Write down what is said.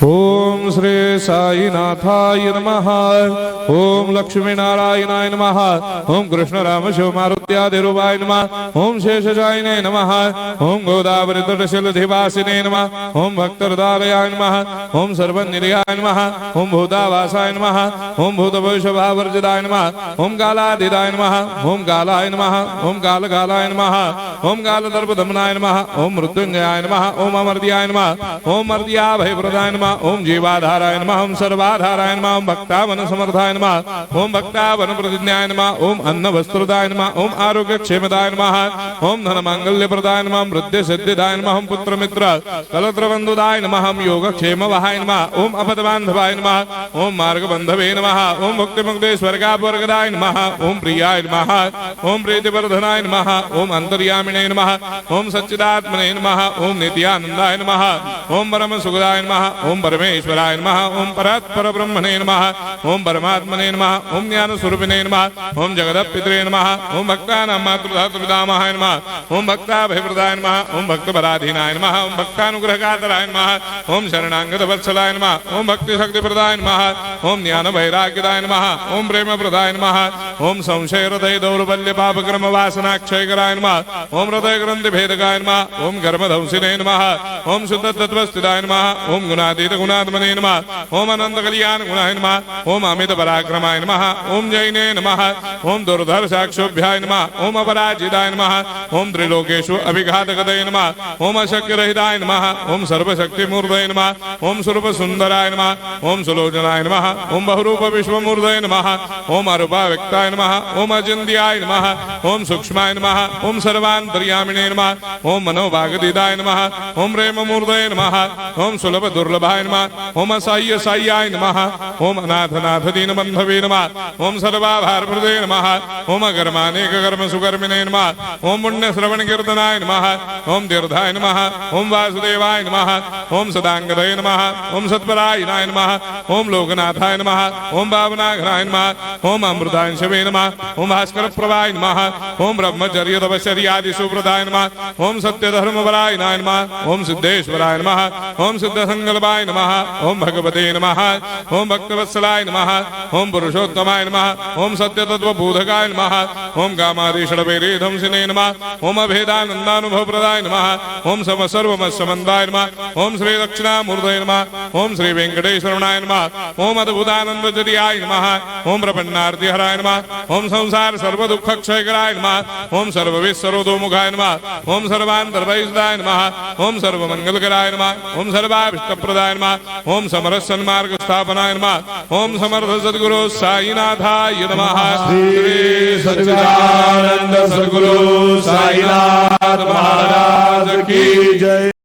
ओम श्री साईनाथाय नमः। ओम लक्ष्मी नारायणाय नमः। ओम कृष्ण राम शिव मारुत्यादिरूपाय नमः। ओम शेषजायिने नमः। ओम गोदावरी तटशिलधिवासिने नमः। ओम भक्तहृदयाय नमः। ओम सर्वनिलयाय नमः। ओम भूतावासाय नमः। ओम भूतभविष्यभावर्जिताय नमः। ओम कालाधीताय नमः। ओम कालाय नमः। ओम कालकालाय नमः। ओम कालदर्पदमनाय नमः। ओम मृत्युंजयाय नमः। ओम अमर्त्याय नमः। ओम मर्त्याभयप्रदाय नमः। ओम जीवाधाराय नमः। ओम सर्वाधाराय नमः। ओम भक्तावन समर्थाय नमः। ओम भक्तावन प्रतिज्ञाय नमः। ओम अन्न वस्त्रदाय नमः। ओम आरोग्य क्षेमदाय नमः। ओम धन मांगल्य प्रदाय नमः। ओम वृद्धि सिद्धिदाय नमः। ओम पुत्र मित्र कलत्र बंधुदाय नमः। ओम योग क्षेम वहाय नमः। ओम अपद बांधवाय नमः। ओम मार्ग बंधवे नमः। ओम मुक्ति मुक्ति स्वर्गापवर्गदाय नमः। ओम प्रियाय नमः। ओम प्रीतिवर्धनाय नमः। ओम अंतर्यामिने नमः। ओम सच्चिदात्मने नमः। ओम नित्यानंदाय नमः। ओम परम सुखदाय नमः। ओम परमेश्वराय नमः। ओम परात्पर ब्रह्मणे नमः। ओम परमात्मने नमः। ओम ज्ञान स्वरूपिणे नमः। ओम जगदपितरे नमः। ओम भक्तानां मातृधातुपितामहाय नमः। ओम भक्ताभयप्रदाय नमः। ओम भक्तपराधीनाय नमः। ओम भक्तानुग्रहकातराय नमः। ओम शरणागत वत्सलाय नमः। ओम भक्ति शक्ति प्रदाय नमः। ओम ज्ञान वैराग्यदाय नमः। ओम प्रेम प्रदाय नमः। ओम संशय हृदय दौर्बल्य पापक्रम वासना क्षयकराय नमः। ओम हृदय ग्रंथि भेदकाय नमः। ओम कर्मधंसिने नमः। ओम शुद्ध तत्वस्थिताय नमः। ओम गुणातीत गुणात्मने नमः। ओम अनंत कल्याण गुणाय नमः। ओम अमित पराक्रमाय नमः। ओम जैने नमः। ओम दुर्धर्षाक्षोभ्याय नमः। ओम अपराजिताय नमः। ओम त्रिलोकेषु अभिघातगतये नमः। ओम अशक्यरहिताय नमः। ओम सर्वशक्तिमूर्तये नमः। ओम स्वरूप सुंदराय नमः। ओम सुलोचनाय नमः। ओम बहुरूप विश्वमूर्तये नमः। ओम अरूपाव्यक्ताय नमः। ओम अचिन्त्याय नमः। ओम सूक्ष्माय नमः। ओम सर्वान्तर्यामिने नमः। ओम मनोभागदिदाय नमः। ओम प्रेममूर्तये नमः। ओम सुलभ दुर्लभाय नमः। ओम असाह्य साह्याय नमः। ओम अनाथनाथ दीनबंधवे नमः। ओम सर्वाभारप्रदे नमः। ओम अकर्मानेक कर्म सुकर्मिणे नमः। ओम पुण्य श्रवण कीर्तनाय नमः। ओम तीर्थाय नमः। ओम वासुदेवाय नमः। ओम सदांगदये नमः। ओम सत्परायणाय नमः। ओम लोकनाथाय नमः। ओम भावनाघनाय नमः। ओम अमृतांशवे नमः। ओम भास्कर प्रभाय नमः। ओम ब्रह्मचर्य तपश्चर्यादि सुप्रदाय नमः। ओम सत्य धर्मपरायणाय नमः। ओम सिद्धेश्वराय नमः। ओम सिद्ध संकल्पाय नमः। ओम भगवते नमः। ओम भक्तवत्सलाय नमः। ओम पुरुषोत्तमाय नमः। ओम सत्य तत्व बोधकाय नमः। ओम कामादिषडवेरे धंसिने नमः। ओम अभेदानंदानुभव प्रदाय नमः। ओम सम सर्वमस्समन्दाय नमः। ओम श्री दक्षिणामूर्तये नमः। ओम श्री वेंकटेश्वरनाय नमः। ओम अद्भुतानंदजरियाय नमः। ओम प्रपन्नार्ति हराय नमः। ओम संसार सर्व दुख क्षयकराय नमः। ओम सर्वविस्सरोदोमुखाय नमः। ओम सर्वान्तर्वैसदाय नमः। ओम सर्वमंगलकराय नमः। ओम सर्वाभिष्टप्रदाय नमः। ओम समरस सन्मार्ग स्थापनाय नमः। ओम समर्थ सद्गुरु साईनाथाय नमः। श्री सच्चिदानंद सद्गुरु साईनाथ महाराज की जय।